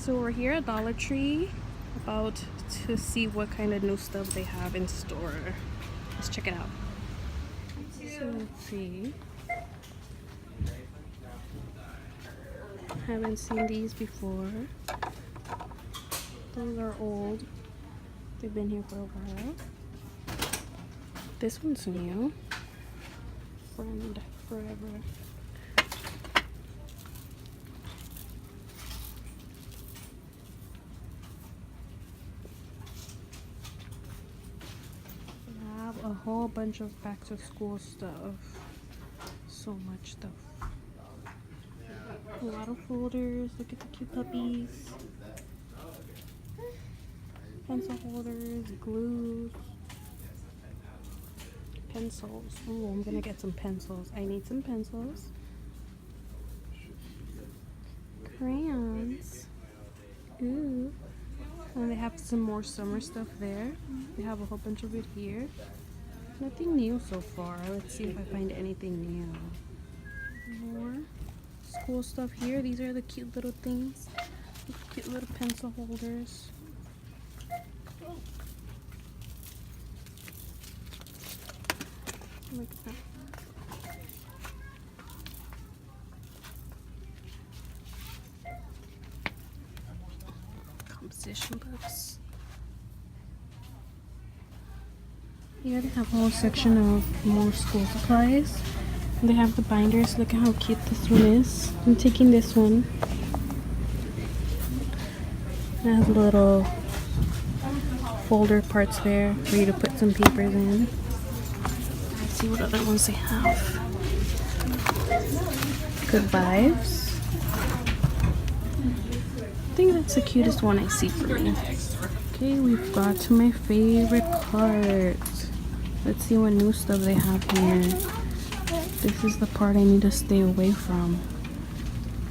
So we're here at Dollar Tree about to see what kind of new stuff they have in store. Let's check it out. So let's see. Haven't seen these before. Those are old. They've been here for a while. This one's new. Friend Forever. A whole bunch of back to school stuff. So much stuff. A lot of folders. Look at the cute puppies. Pencil holders, glues, pencils. Oh, I'm gonna get some pencils. I need some pencils. Crayons. Ooh. And they have some more summer stuff there. They have a whole bunch of it here. Nothing new so far. Let's see if I find anything new. More school stuff here. These are the cute little things. Cute little pencil holders. Look at that. Composition books. Here they have a whole section of more school supplies. They have the binders. Look at how cute this one is. I'm taking this one. It has little folder parts there for you to put some papers in. Let's see what other ones they have. Good Vibes. I think that's the cutest one I see for me. Okay, we've got to my favorite part. Let's see what new stuff they have here. This is the part I need to stay away from.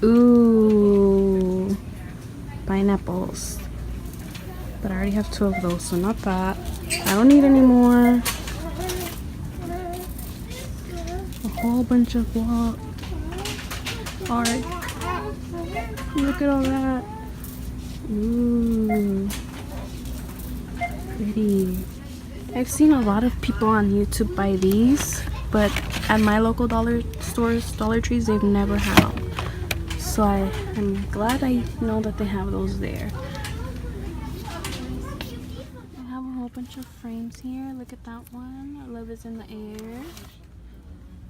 Ooh, pineapples. But I already have 2 of those, so not that. I don't need any more. A whole bunch of art. Look at all that. Ooh, pretty. I've seen a lot of people on YouTube buy these, but at my local dollar stores, Dollar Trees, they've never had them. So I'm glad I know that they have those there. I have a whole bunch of frames here. Look at that one. Love is in the air.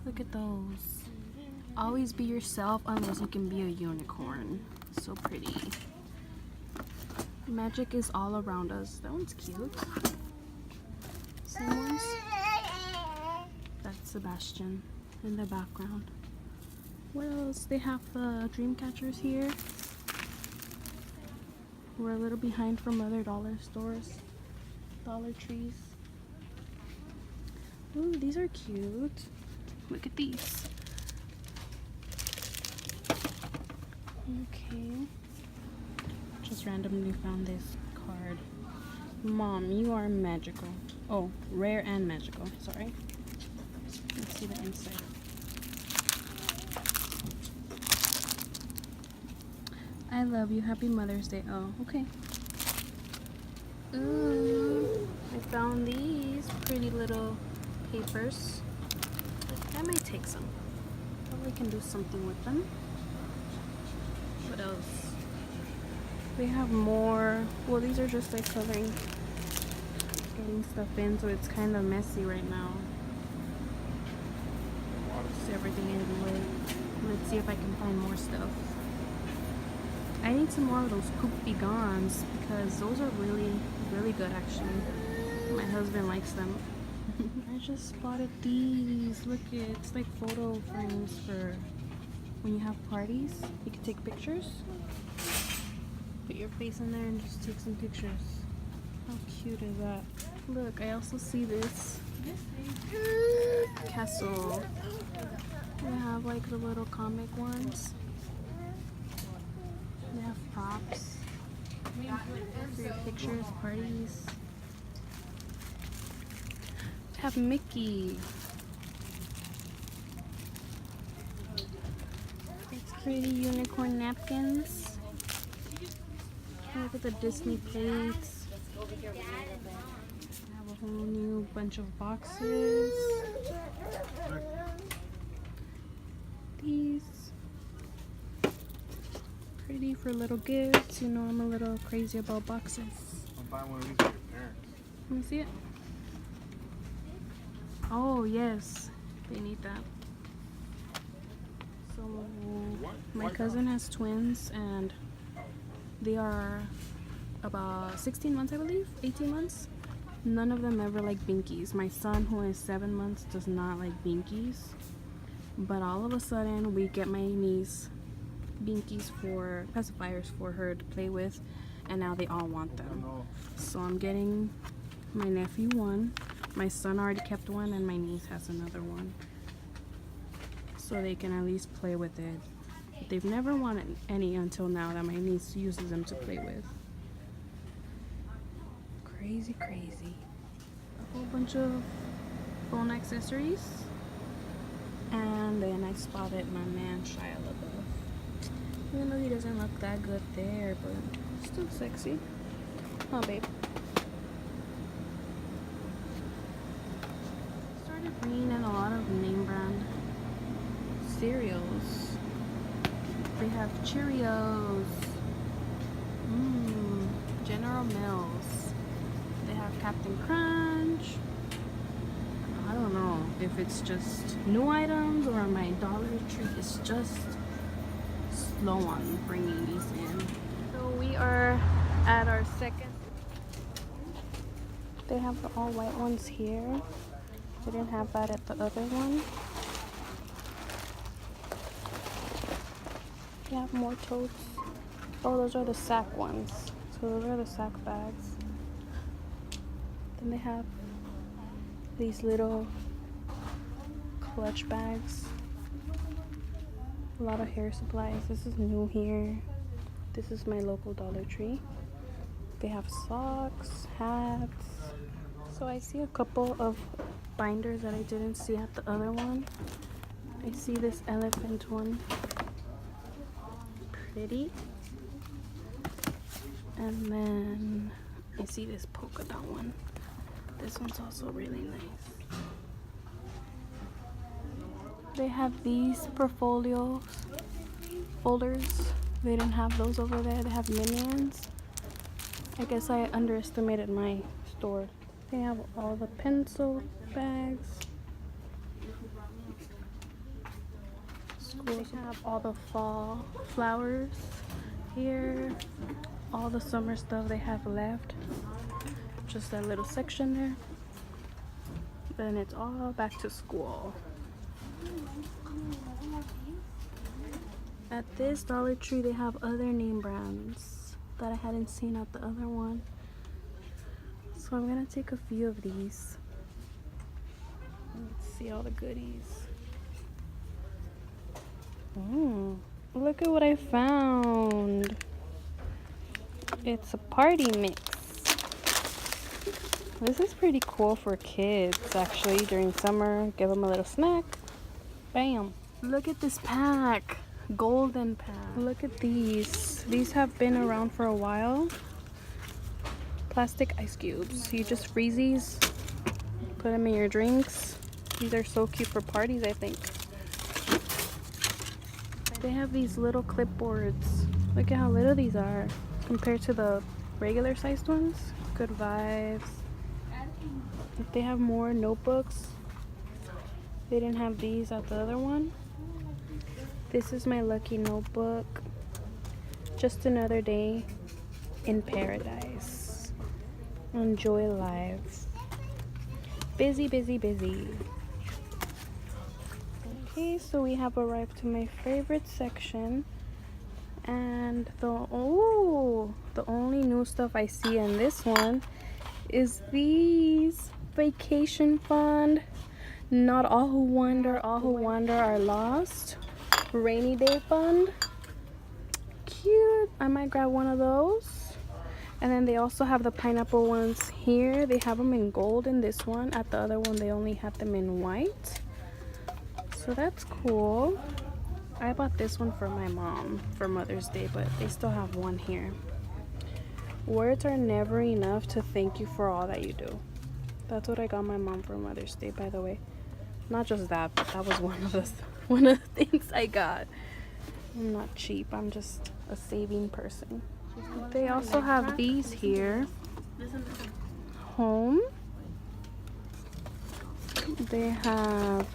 Look at those. Always be yourself unless you can be a unicorn. So pretty. Magic is all around us. That one's cute. Same ones. That's Sebastian in the background. What else? They have the dream catchers here. We're a little behind from other dollar stores. Dollar Trees. Ooh, these are cute. Look at these. Okay. Just randomly found this card. Mom, you are magical. Oh, rare and magical. Sorry. Let's see the inside. I love you. Happy Mother's Day. Oh, okay. Ooh, I found these pretty little papers. I might take some. Probably can do something with them. What else? They have more. Well, these are just like coloring, getting stuff in, so it's kind of messy right now. Just everything in the way. Let's see if I can find more stuff. I need some more of those Coupe Begons because those are really, really good actually. My husband likes them. I just spotted these. Look, it's like photo frames for when you have parties. You can take pictures. Put your face in there and just take some pictures. How cute is that? Look, I also see this castle. They have like the little comic ones. They have props for your pictures, parties. They have Mickey. It's pretty unicorn napkins. Look at the Disney plates. I have a whole new bunch of boxes. These. Pretty for little gifts. You know I'm a little crazy about boxes. I'll buy one of these for your parents. Let me see it. Oh yes, they need that. So my cousin has twins and they are about 16 months, I believe, 18 months. None of them ever like Binkies. My son, who is 7 months, does not like Binkies. But all of a sudden, we get my niece Binkies for pacifiers for her to play with, and now they all want them. So I'm getting my nephew one. My son already kept one, and my niece has another one. So they can at least play with it. They've never wanted any until now that my niece uses them to play with. Crazy, crazy. A whole bunch of phone accessories. And then I spotted my man Shia LaBeouf. Even though he doesn't look that good there, but still sexy. Huh, babe? Started bringing in a lot of name brand cereals. They have Cheerios. General Mills. They have Captain Crunch. I don't know if it's just new items or my Dollar Tree is just slow on bringing these in. So we are at our second. They have the all white ones here. They didn't have that at the other one. They have more totes. Oh, those are the sack ones. So those are the sack bags. Then they have these little clutch bags. A lot of hair supplies. This is new here. This is my local Dollar Tree. They have socks, hats. So I see a couple of binders that I didn't see at the other one. I see this elephant one. Pretty. And then I see this polka dot one. This one's also really nice. They have these portfolios, folders. They didn't have those over there. They have Minions. I guess I underestimated my store. They have all the pencil bags. Schools have all the fall flowers here. All the summer stuff they have left. Just that little section there. Then it's all back to school. At this Dollar Tree, they have other name brands that I hadn't seen at the other one. So I'm gonna take a few of these. Let's see all the goodies. Look at what I found. It's a party mix. This is pretty cool for kids, actually, during summer. Give them a little snack. Bam. Look at this pack. Golden pack. Look at these. These have been around for a while. Plastic ice cubes. You just freeze these. Put them in your drinks. These are so cute for parties, I think. They have these little clipboards. Look at how little these are compared to the regular sized ones. Good vibes. They have more notebooks. They didn't have these at the other one. This is my lucky notebook. Just another day in paradise. Enjoy life. Busy, busy, busy. Okay, so we have arrived to my favorite section. And the only new stuff I see in this one is these vacation fund. Not all who wander are lost. Rainy day fund. Cute. I might grab one of those. And then they also have the pineapple ones here. They have them in gold in this one. At the other one, they only had them in white. So that's cool. I bought this one for my mom for Mother's Day, but they still have one here. Words are never enough to thank you for all that you do. That's what I got my mom for Mother's Day, by the way. Not just that, but that was one of the things I got. I'm not cheap. I'm just a saving person. They also have these here. Home. They have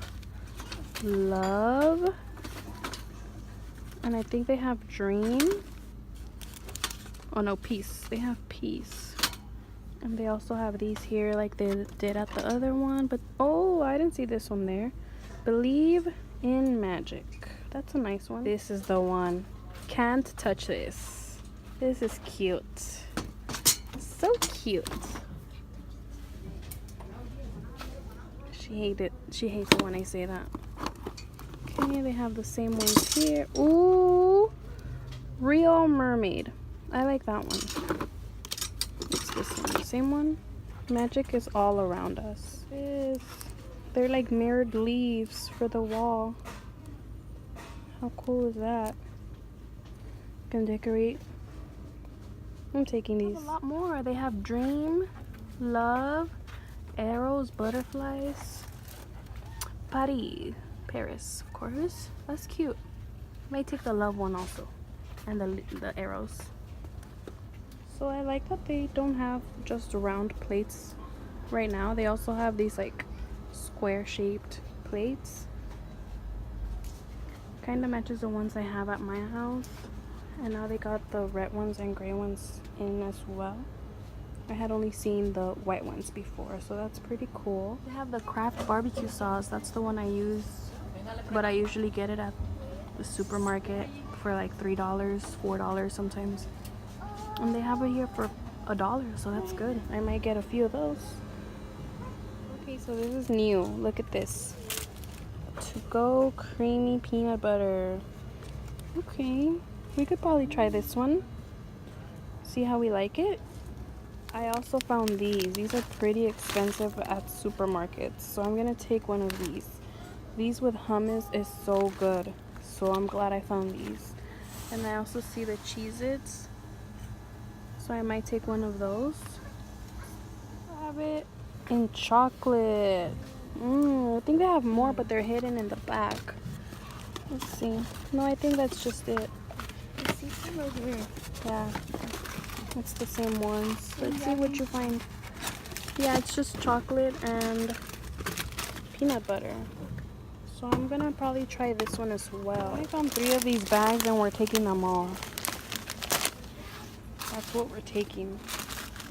love. And I think they have dream. Oh no, peace. They have peace. And they also have these here like they did at the other one. But oh, I didn't see this one there. Believe in magic. That's a nice one. This is the one. Can't touch this. This is cute. So cute. She hates it when I say that. Okay, they have the same ones here. Ooh, real mermaid. I like that one. It's this one. Same one. Magic is all around us. They're like mirrored leaves for the wall. How cool is that? Can decorate. I'm taking these. A lot more. They have dream, love, arrows, butterflies, Paris, of course. That's cute. Might take the love one also, and the arrows. So I like that they don't have just round plates right now. They also have these like square shaped plates. Kind of matches the ones I have at my house. And now they got the red ones and gray ones in as well. I had only seen the white ones before, so that's pretty cool. They have the Kraft barbecue sauce. That's the one I use, but I usually get it at the supermarket for like $3, $4 sometimes. And they have it here for $1, so that's good. I might get a few of those. Okay, so this is new. Look at this. To go creamy peanut butter. Okay, we could probably try this one. See how we like it. I also found these. These are pretty expensive at supermarkets, so I'm gonna take one of these. These with hummus is so good, so I'm glad I found these. And I also see the Cheez-Its, so I might take one of those. I have it in chocolate. I think they have more, but they're hidden in the back. Let's see. No, I think that's just it. I see some right here. Yeah, it's the same ones. Let's see what you find. Yeah, it's just chocolate and peanut butter. So I'm gonna probably try this one as well. I found 3 of these bags and we're taking them all. That's what we're taking.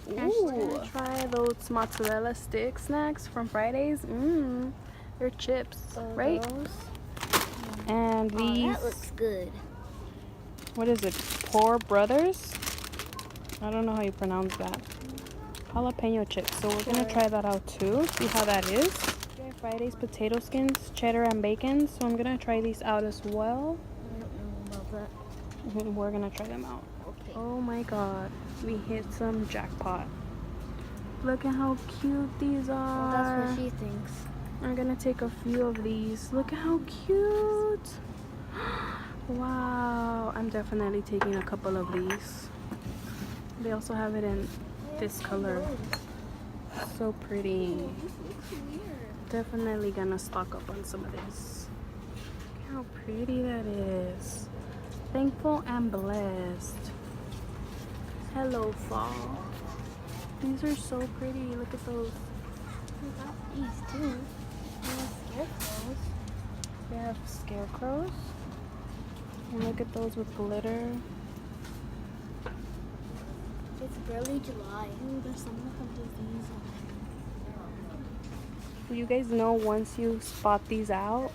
Ooh, try those mozzarella stick snacks from Fridays. They're chips, right? And these. Oh, that looks good. What is it? Poor Brothers? I don't know how you pronounce that. Jalapeno chips. So we're gonna try that out too. See how that is. Fridays potato skins, cheddar and bacon. So I'm gonna try these out as well. I don't know about that. We're gonna try them out. Okay. Oh my god, we hit some jackpot. Look at how cute these Well, are. that's what she thinks. I'm gonna take a few of these. Look at how cute. Wow, I'm definitely taking a couple of these. They also have it in this color. So pretty. Definitely gonna stock up on some of this. Look how pretty that is. Thankful and blessed. Hello, fall. These are so pretty. Look at those. We got these too. They have scarecrows. They have scarecrows. And look at those with glitter. It's barely July. Ooh, there's some of these. You guys know once you spot these out,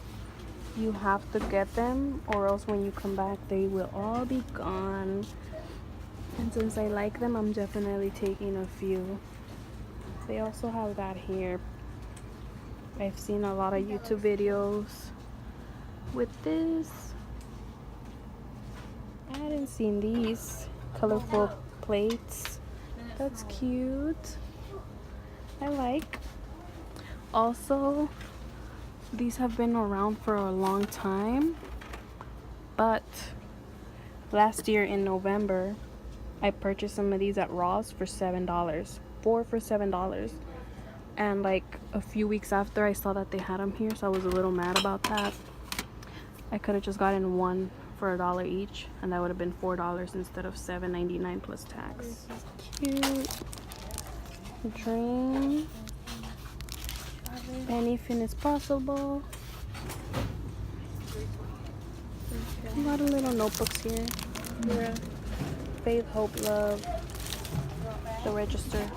you have to get them, or else when you come back they will all be gone. And since I like them, I'm definitely taking a few. They also have that here. I've seen a lot of YouTube videos with this. I hadn't seen these colorful plates. That's cute. I like. Also, these have been around for a long time, but last year in November I purchased some of these at Ross for $7. 4 for $7. And like a few weeks after, I saw that they had them here, so I was a little mad about that. I could have just gotten one for $1 each, and that would have been $4 instead of $7.99 plus tax. This is cute. Dream. Anything is possible. A lot of little notebooks here. Yeah. Faith, hope, love. The register.